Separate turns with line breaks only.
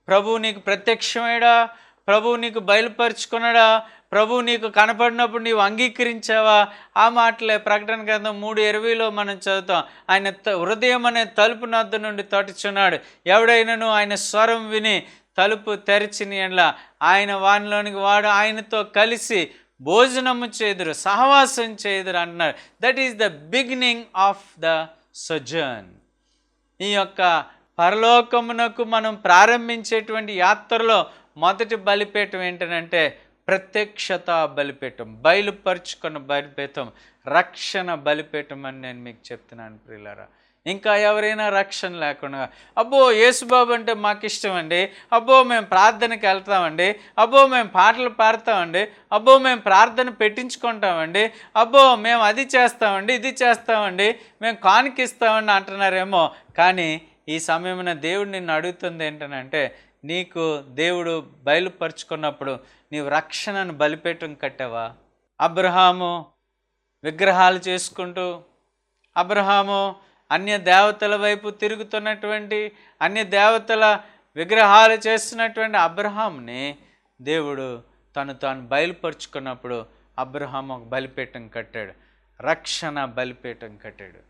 ప్రభువు నీకు ప్రత్యక్షమయ్యాడా? ప్రభువు నీకు బయలుపరుచుకున్నాడా? ప్రభువు నీకు కనపడినప్పుడు నీవు అంగీకరించావా? ఆ మాటలే ప్రకటన గ్రంథం 3:20లో మనం చదువుతాం. ఆయన హృదయం అనే తలుపు నద్ద నుండి తట్టుచున్నాడు. ఎవడైనాను ఆయన స్వరం విని తలుపు తెరిచిన యెడల ఆయన వానిలోనికి వాడు ఆయనతో కలిసి భోజనము చేదురు, సహవాసం చేదురు అన్నారు. That is the beginning of the sojourn. ఈ యొక్క పరలోకమునకు మనం ప్రారంభించేటువంటి యాత్రలో మొదటి బలిపీఠం ఏంటంటే ప్రత్యక్షత బలిపీఠం, బయలుపరుచుకున్న బలిపీఠం, రక్షణ బలిపీఠం అని నేను మీకు చెప్తున్నాను ప్రియులారా. ఇంకా ఎవరైనా రక్షణ లేకుండా అబ్బో యేసుబాబు అంటే మాకు ఇష్టం అండి, అబ్బో మేము ప్రార్థనకి వెళ్తామండి, అబ్బో మేము పాటలు పాడతామండి, అబ్బో మేము ప్రార్థన పెట్టించుకుంటామండి, అబ్బో మేము అది చేస్తామండి, ఇది చేస్తామండి, మేము కానుకిస్తామండి అంటున్నారేమో. కానీ ఈ సమయమున దేవుడు నిన్ను అడుగుతుంది ఏంటనంటే, నీకు దేవుడు బయలుపరుచుకున్నప్పుడు నీవు రక్షణను బలిపీఠం కట్టావా? అబ్రహాము విగ్రహాలు చేసుకుంటూ, అబ్రహాము అన్య దేవతల వైపు తిరుగుతున్నటువంటి, అన్య దేవతల విగ్రహాలు చేస్తున్నటువంటి అబ్రహాముని దేవుడు తాను బయలుపరుచుకున్నప్పుడు అబ్రహాము ఒక బలిపీఠం కట్టాడు, రక్షణ బలిపీఠం కట్టాడు.